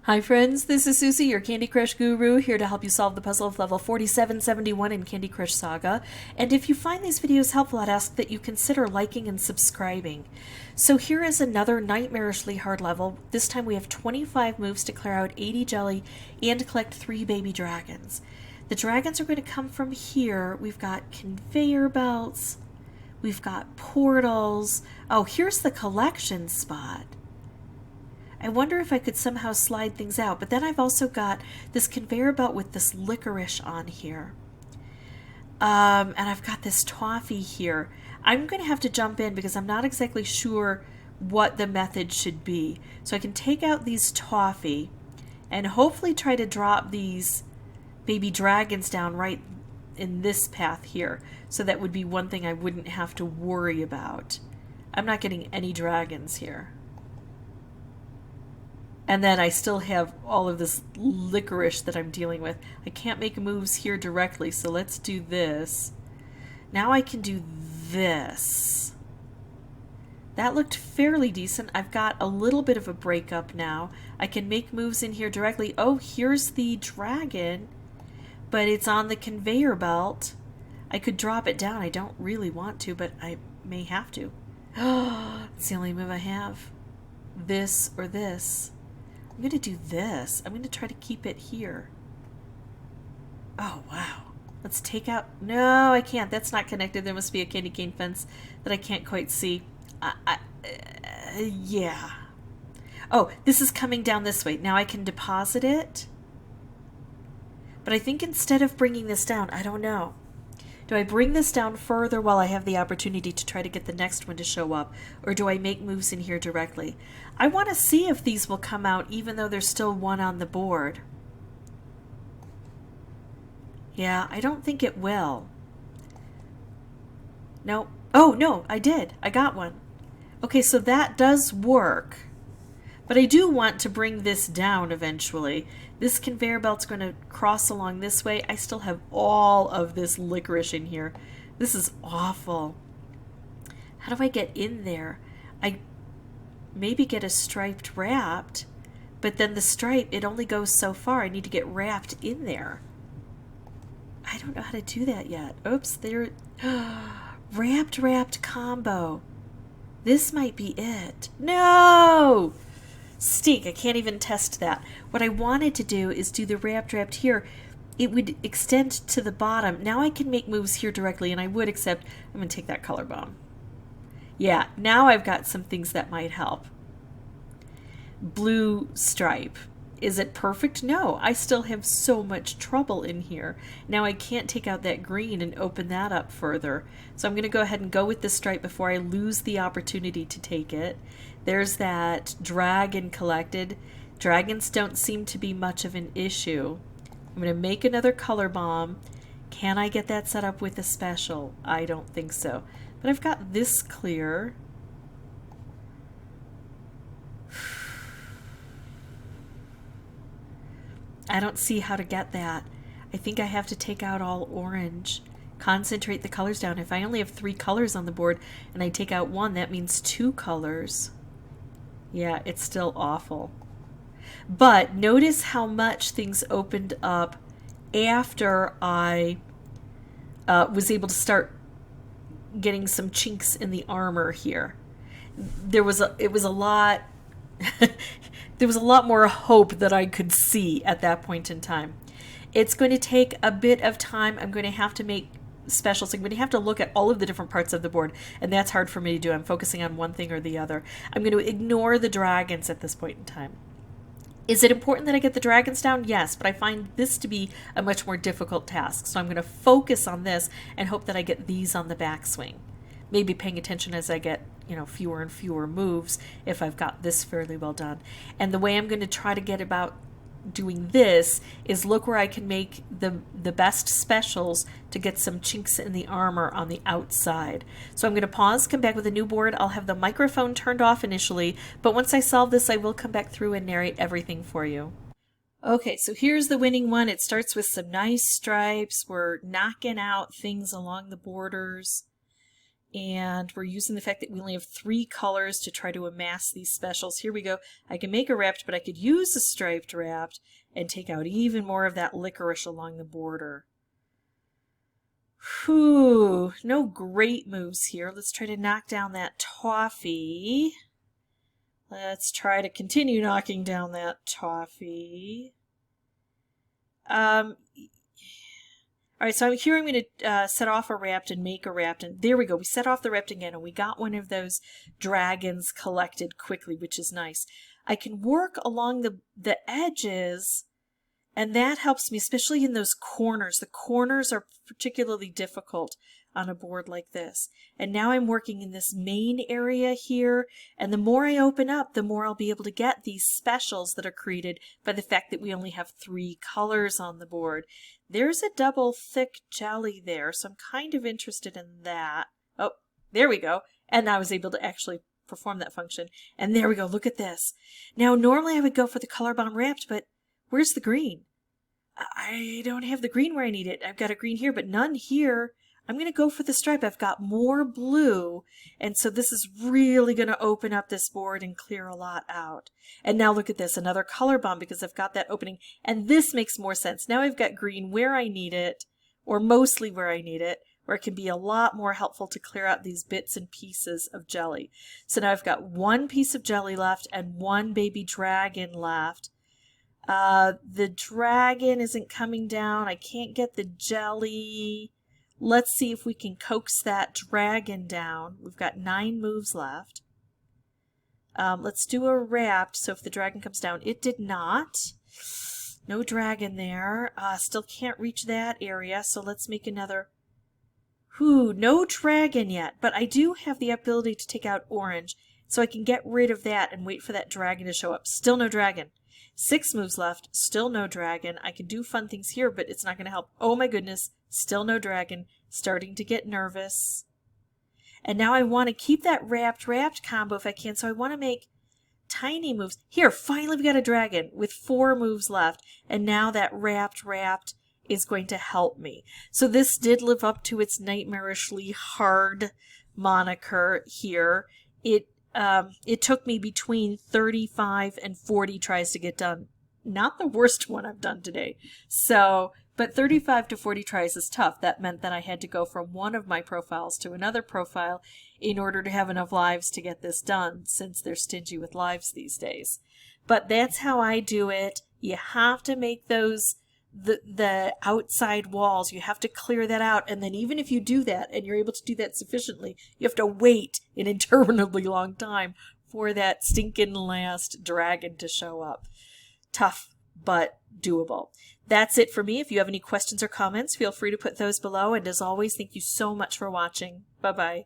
Hi friends, this is Suzy, your Candy Crush guru, here to help you solve the puzzle of level 4771 in Candy Crush Saga. And if you find these videos helpful, I'd ask that you consider liking and subscribing. So here is another nightmarishly hard level. This time we have 25 moves to clear out 80 jelly and collect 3 baby dragons. The dragons are going to come from here. We've got conveyor belts. We've got portals. Oh, here's the collection spot. I wonder if I could somehow slide things out, but then I've also got this conveyor belt with this licorice on here. And I've got this toffee here. I'm going to have to jump in because I'm not exactly sure what the method should be. So I can take out these toffee and hopefully try to drop these baby dragons down right in this path here. So that would be one thing I wouldn't have to worry about. I'm not getting any dragons here. And then I still have all of this licorice that I'm dealing with. I can't make moves here directly, so let's do this. Now I can do this. That looked fairly decent. I've got a little bit of a breakup now. I can make moves in here directly. Oh, here's the dragon, but it's on the conveyor belt. I could drop it down. I don't really want to, but I may have to. It's the only move I have. This or this. I'm going to do this. I'm going to try to keep it here. Oh, wow. Let's take out... No, I can't. That's not connected. There must be a candy cane fence that I can't quite see. Yeah. Oh, this is coming down this way. Now I can deposit it. But I think instead of bringing this down, I don't know. Do I bring this down further while I have the opportunity to try to get the next one to show up? Or do I make moves in here directly? I want to see if these will come out even though there's still one on the board. Yeah, I don't think it will. No. Oh, no, I did. I got one. Okay, so that does work. But I do want to bring this down eventually. This conveyor belt's going to cross along this way. I still have all of this licorice in here. This is awful. How do I get in there? I maybe get a striped wrapped, but then the stripe, it only goes so far. I need to get wrapped in there. I don't know how to do that yet. Oops, there. Wrapped combo. This might be it. No! Stink, I can't even test that. What I wanted to do is do the wrapped here. It would extend to the bottom. Now I can make moves here directly, and I would, except I'm going to take that color bomb. Yeah, now I've got some things that might help. Blue stripe. Is it perfect? No, I still have so much trouble in here. Now I can't take out that green and open that up further. So I'm going to go ahead and go with the stripe before I lose the opportunity to take it. There's that dragon collected. Dragons don't seem to be much of an issue. I'm going to make another color bomb. Can I get that set up with a special? I don't think so. But I've got this clear. I don't see how to get that. I think I have to take out all orange. Concentrate the colors down. If I only have 3 colors on the board and I take out 1, that means 2 colors. Yeah, it's still awful. But notice how much things opened up after I was able to start getting some chinks in the armor here. It was a lot there was a lot more hope that I could see at that point in time. It's going to take a bit of time. I'm going to have to make specials. I'm going to have to look at all of the different parts of the board, and that's hard for me to do. I'm focusing on one thing or the other. I'm going to ignore the dragons at this point in time. Is it important that I get the dragons down? Yes, but I find this to be a much more difficult task. So I'm going to focus on this and hope that I get these on the backswing. Maybe paying attention as I get, fewer and fewer moves if I've got this fairly well done. And the way I'm going to try to get about doing this is look where I can make the best specials to get some chinks in the armor on the outside. So I'm going to pause, come back with a new board. I'll have the microphone turned off initially, but once I solve this, I will come back through and narrate everything for you. Okay, so here's the winning one. It starts with some nice stripes. We're knocking out things along the borders. And we're using the fact that we only have 3 colors to try to amass these specials. Here we go. I can make a wrapped, but I could use a striped wrapped and take out even more of that licorice along the border. Whew, no great moves here. Let's try to knock down that toffee. Let's try to continue knocking down that toffee. All right, so here I'm going to set off a wrapped and make a wrapped, and there we go. We set off the wrapped again, and we got one of those dragons collected quickly, which is nice. I can work along the edges, and that helps me, especially in those corners. The corners are particularly difficult on a board like this. And now I'm working in this main area here, and the more I open up, the more I'll be able to get these specials that are created by the fact that we only have 3 colors on the board. There's a double thick jelly there, so I'm kind of interested in that. Oh, there we go. And I was able to actually perform that function. And there we go. Look at this. Now, normally I would go for the color bomb wrapped, but where's the green? I don't have the green where I need it. I've got a green here, but none here. I'm going to go for the stripe. I've got more blue, and so this is really going to open up this board and clear a lot out. And now look at this, another color bomb because I've got that opening, and this makes more sense. Now I've got green where I need it, or mostly where I need it, where it can be a lot more helpful to clear out these bits and pieces of jelly. So now I've got 1 piece of jelly left and 1 baby dragon left. The dragon isn't coming down. I can't get the jelly. Let's see if we can coax that dragon down. We've got 9 moves left. Let's do a wrapped, so if the dragon comes down, it did not. No dragon there. Still can't reach that area, so let's make another. No dragon yet, but I do have the ability to take out orange, so I can get rid of that and wait for that dragon to show up. Still no dragon. 6 moves left, still no dragon. I can do fun things here, but it's not going to help. Oh my goodness, still no dragon. Starting to get nervous. And now I want to keep that wrapped combo if I can, so I want to make tiny moves. Here, finally we got a dragon with 4 moves left, and now that wrapped is going to help me. So this did live up to its nightmarishly hard moniker here. It took me between 35 and 40 tries to get done. Not the worst one I've done today. But 35 to 40 tries is tough. That meant that I had to go from one of my profiles to another profile in order to have enough lives to get this done, since they're stingy with lives these days. But that's how I do it. You have to make those the outside walls. You have to clear that out, and then even if you do that and you're able to do that sufficiently, you have to wait an interminably long time for that stinking last dragon to show up. Tough, but doable. That's it for me. If you have any questions or comments, feel free to put those below, and as always, thank you so much for watching. Bye-bye.